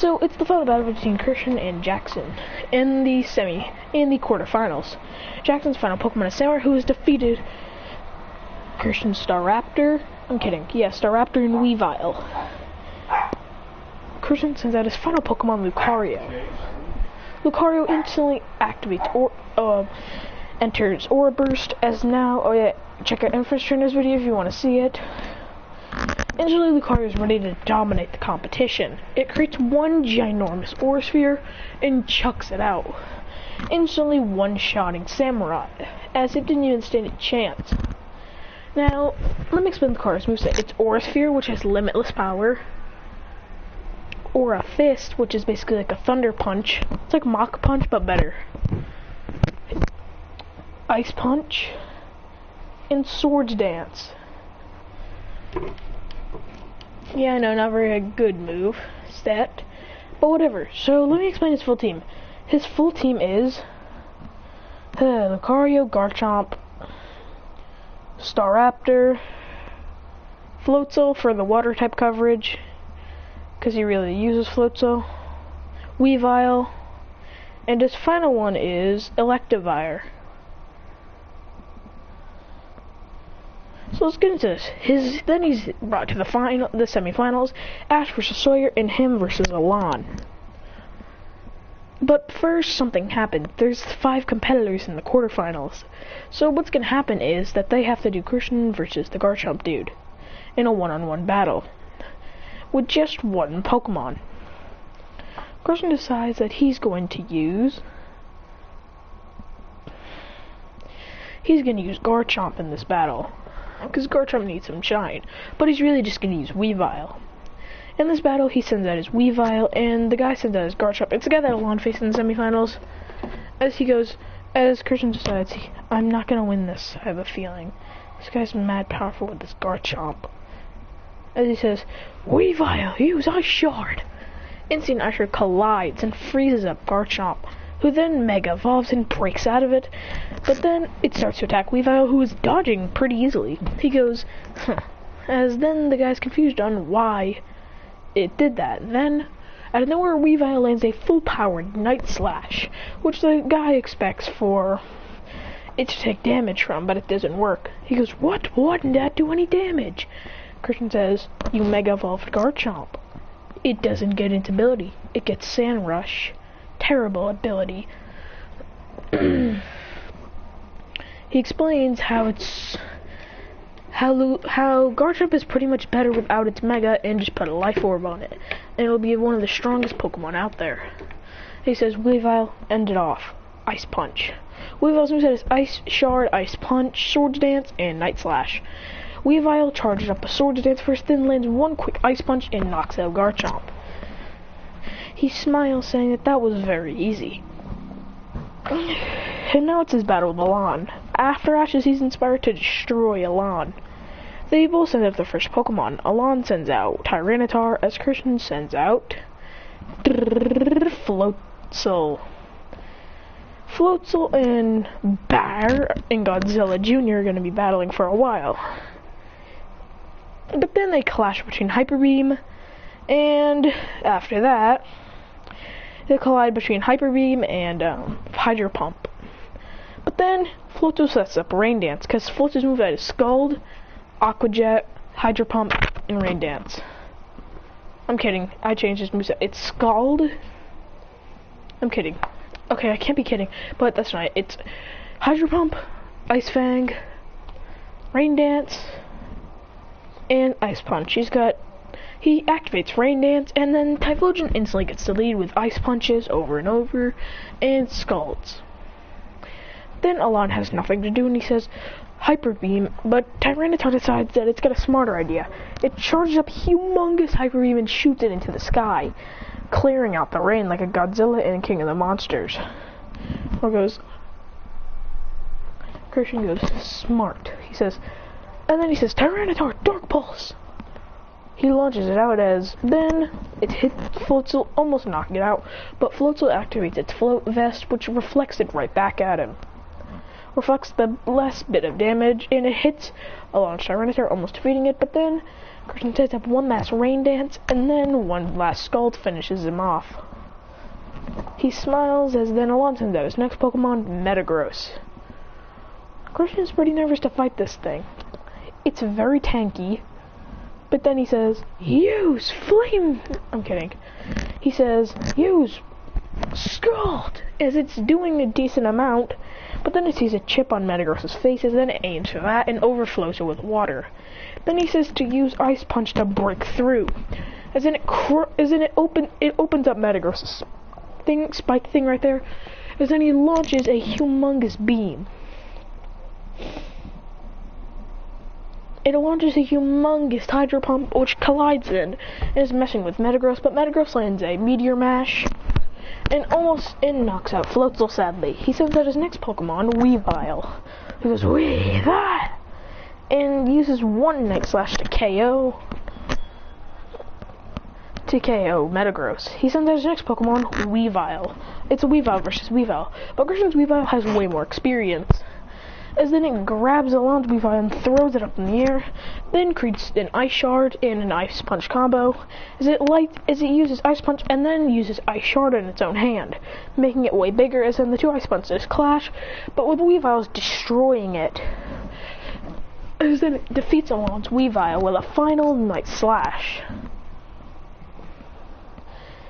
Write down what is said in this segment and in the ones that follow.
So it's the final battle between Christian and Jackson in the quarterfinals. Jackson's final Pokemon is Sailor, who has defeated Christian's Staraptor. I'm kidding. Yeah, Staraptor and Weavile. Christian sends out his final Pokemon, Lucario. Lucario instantly activates or enters Aura Burst as now. Oh yeah, check out Infinite Trainer's video if you want to see it. Instantly, Lucario is ready to dominate the competition. It creates one ginormous Aura Sphere and chucks it out, instantly one-shotting Samurai, as it didn't even stand a chance. Now, let me explain Lucario's moveset. It's Aura Sphere, which has limitless power. Aura Fist, which is basically like a Thunder Punch. It's like Mach Punch, but better. Ice Punch. And Swords Dance. Yeah, I know, not very a good move, stat, but whatever. So let me explain his full team. His full team is Lucario, Garchomp, Staraptor, Floatzel for the water type coverage, because he really uses Floatzel, Weavile, and his final one is Electivire. So let's get into this. Then he's brought to the semifinals, Ash versus Sawyer, and him versus Alon. But first, something happened. There's 5 competitors in the quarterfinals. So what's gonna happen is that they have to do Christian versus the Garchomp dude in a one-on-one battle with just one Pokemon. Christian decides that he's going to use Garchomp in this battle, because Garchomp needs some shine, but he's really just going to use Weavile. In this battle, he sends out his Weavile, and the guy sends out his Garchomp. It's the guy that Alon faced in the semifinals. As Christian decides, I'm not going to win this, I have a feeling. This guy's mad powerful with this Garchomp. As he says, Weavile, use Ice Shard! Instant Ice Shard collides and freezes up Garchomp, who then Mega Evolves and breaks out of it, but then it starts to attack Weavile, who is dodging pretty easily. He goes, huh, as then the guy's confused on why it did that. Then, out of nowhere, Weavile lands a full-powered Night Slash, which the guy expects for it to take damage from, but it doesn't work. He goes, what? Why didn't that do any damage? Christian says, you Mega Evolved Garchomp. It doesn't get its ability. It gets Sand Rush. Terrible ability. He explains how Garchomp is pretty much better without its Mega and just put a Life Orb on it, and it'll be one of the strongest Pokemon out there. He says, Weavile, end it off. Ice Punch. Weavile's moveset is Ice Shard, Ice Punch, Swords Dance, and Night Slash. Weavile charges up a Swords Dance first, then lands one quick Ice Punch and knocks out Garchomp. He smiles, saying that was very easy. And now it's his battle with Alon. After Ashes, he's inspired to destroy Alon. They both send out their first Pokemon. Alon sends out Tyranitar, as Christian sends out Floatzel. Floatzel and Bear and Godzilla Jr. are going to be battling for a while. But then they clash between Hyper Beam, and after that, they collide between Hyper Beam and Hydro Pump. But then Floatzel sets up Rain Dance, because Floatzel's moveset is Scald, Aqua Jet, Hydro Pump, and Rain Dance. I'm kidding. I changed his moveset. It's Scald. I'm kidding. Okay, I can't be kidding, but that's right. It's Hydro Pump, Ice Fang, Rain Dance, and Ice Punch. He activates Rain Dance, and then Typhlosion instantly gets the lead with Ice Punches over and over, and Scalds. Then Alon has nothing to do, and he says, Hyper Beam, but Tyranitar decides that it's got a smarter idea. It charges up humongous Hyper Beam and shoots it into the sky, clearing out the rain like a Godzilla and King of the Monsters. Christian goes, smart, he says, and then he says, Tyranitar, Dark Pulse! He launches it out then it hits Floatzel, almost knocking it out, but Floatzel activates its Float Vest, which reflects it right back at him. reflects the last bit of damage, and it hits Alon's Tyranitar, almost defeating it, but then Christian sets up one last rain dance, and then one last scald finishes him off. He smiles as then Alon sends out his next Pokemon, Metagross. Christian's pretty nervous to fight this thing. It's very tanky, but then he says, use Flame... I'm kidding. He says, use Scald, as it's doing a decent amount, but then it sees a chip on Metagross's face, and then it aims for that and overflows it with water. Then he says to use Ice Punch to break through, as in it opens up Metagross's spike thing right there, as then he launches a humongous beam. It launches a humongous Hydro Pump, which collides in and is messing with Metagross, but Metagross lands a Meteor Mash and knocks out Floatzel sadly. He sends out his next Pokemon, Weavile. He goes, Weavile! And uses one Night Slash to KO Metagross. He sends out his next Pokemon, Weavile. It's a Weavile versus Weavile, but Christian's Weavile has way more experience. As then it grabs Alon's Weavile and throws it up in the air, then creates an Ice Shard and an Ice Punch combo, as it uses Ice Punch and then uses Ice Shard in its own hand, making it way bigger, as then the two Ice Punches clash, but with Weavile's destroying it. As then it defeats Alon's Weavile with a final Night Slash.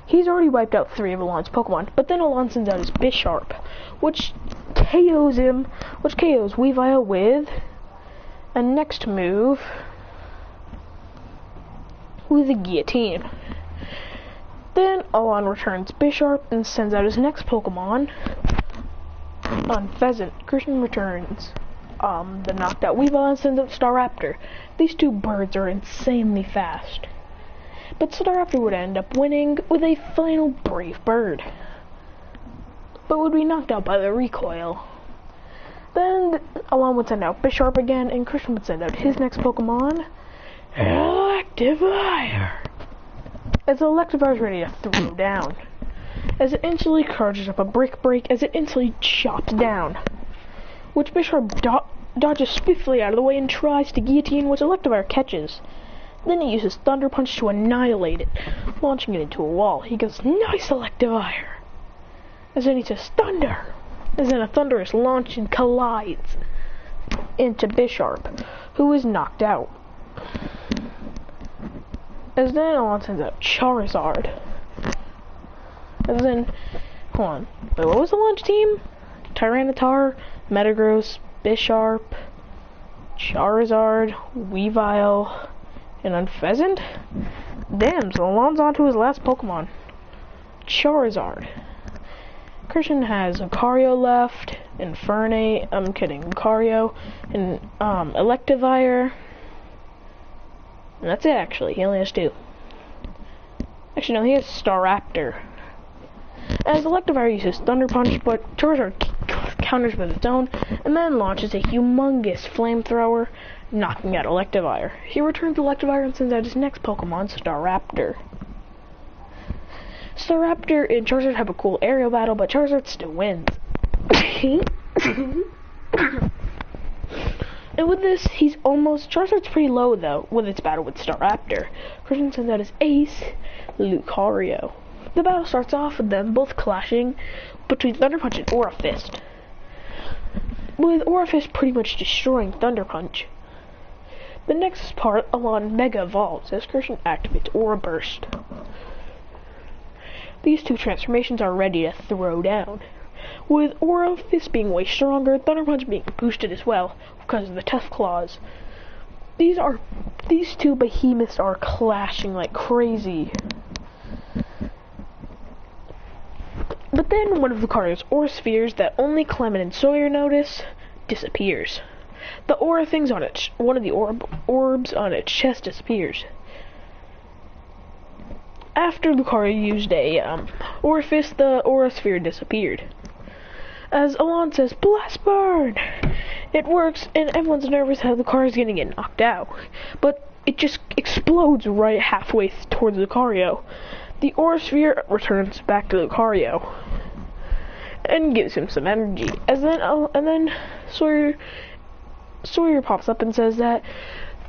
He's already wiped out 3 of Alon's Pokemon, but then Alon sends out his Bisharp, which KOs Weavile with a next move with a Guillotine. Then Alon returns Bisharp and sends out his next Pokemon on Pheasant. Christian returns the knocked out Weavile and sends out Staraptor. These two birds are insanely fast, but Staraptor would end up winning with a final Brave Bird, but would be knocked out by the recoil. Then Alon would send out Bisharp again, and Christian would send out his next Pokemon, Electivire. As Electivire is ready to throw down, as it instantly charges up a Brick Break, as it instantly chops down, which Bisharp dodges swiftly out of the way and tries to Guillotine, which Electivire catches. Then he uses Thunder Punch to annihilate it, launching it into a wall. He goes, nice Electivire! As then he says, Thunder! As then a thunderous launch and collides into Bisharp, who is knocked out. As then Alon sends out Charizard. As then, hold on, wait, what was the launch team? Tyranitar, Metagross, Bisharp, Charizard, Weavile, and on Pheasant? Damn, so Alon's on to his last Pokemon, Charizard. Christian has Lucario left, Infernape, I'm kidding, Lucario, and Electivire. And that's it, actually. He only has 2. Actually, no, he has Staraptor. As Electivire uses Thunder Punch, but Charizard counters with its own, and then launches a humongous flamethrower, knocking out Electivire. He returns Electivire and sends out his next Pokemon, Staraptor. Staraptor and Charizard have a cool aerial battle, but Charizard still wins. And with this, Charizard's pretty low though, with its battle with Staraptor. Christian sends out his ace, Lucario. The battle starts off with them both clashing between Thunder Punch and Aura Fist, with Aura Fist pretty much destroying Thunder Punch. The next part, Alon Mega Evolves as Christian activates Aura Burst. These two transformations are ready to throw down, with Aura Fist being way stronger, Thunder Punch being boosted as well because of the Tough Claws. These two behemoths are clashing like crazy. But then one of Lucario's Aura Spheres that only Clement and Sawyer notice disappears. The Aura things on it, one of the orbs on its chest disappears. After Lucario used a Aura Fist, the Aura Sphere disappeared. As Alon says, Blast Burn! It works, and everyone's nervous how Lucario's gonna get knocked out. But it just explodes right halfway towards Lucario. The Aura Sphere returns back to Lucario. and gives him some energy. And then Sawyer pops up and says that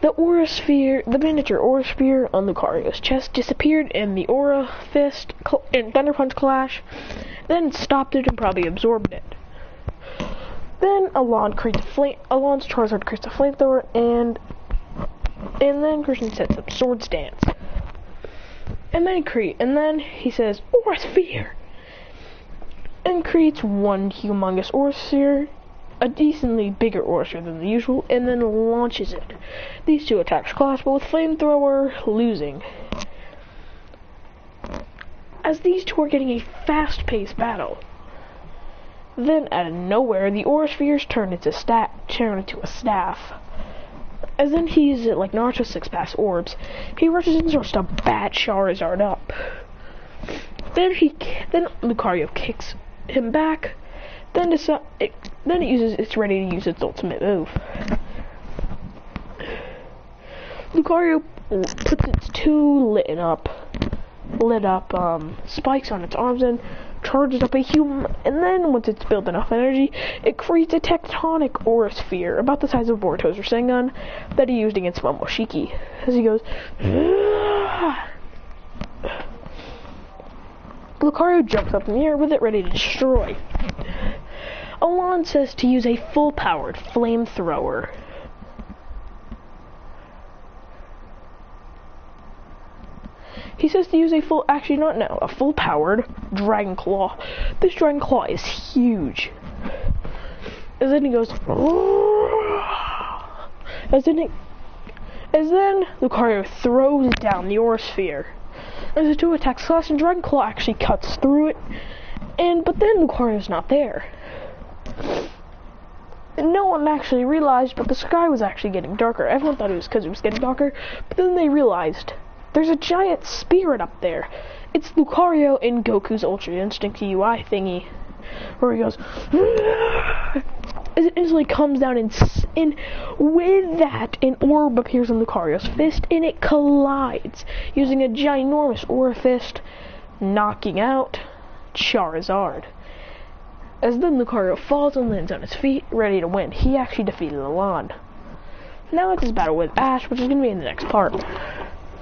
the aura sphere, the miniature aura sphere on Lucario's chest disappeared in the aura fist and Thunder Punch clash, then stopped it and probably absorbed it. Then Alon's Charizard creates a flamethrower, and then Christian sets up Swords Dance. And then he says Aura Sphere, and creates one humongous aura sphere, a decently bigger aura sphere than the usual, and then launches it. These two attacks clash, but with flamethrower losing. As these two are getting a fast-paced battle. Then, out of nowhere, the aura spheres turn into a staff. As then he uses it like Naruto's 6-pass orbs. He rushes and starts to bat Charizard up. Then Lucario kicks him back. Then it's ready to use its ultimate move. Lucario puts its two lit up spikes on its arms and charges up a and then once it's built enough energy, it creates a tectonic aura sphere about the size of Boruto's Rasengan that he used against Momoshiki. As he goes, Lucario jumps up in the air with it ready to destroy. Alon says to use a full-powered flamethrower. He says to use a full-powered Dragon Claw. This Dragon Claw is huge. And then he goes, as then Lucario throws down the Aura Sphere. As the two attacks clash, and Dragon Claw actually cuts through it, but then Lucario's not there. And no one actually realized, but the sky was actually getting darker. Everyone thought it was because it was getting darker, but then they realized there's a giant spirit up there. It's Lucario in Goku's Ultra Instinct UI thingy, where he goes, as it instantly comes down, and with that, an orb appears on Lucario's fist, and it collides, using a ginormous aura fist, knocking out Charizard. As then Lucario falls and lands on his feet, ready to win. He actually defeated Alon. Now it's his battle with Ash, which is going to be in the next part.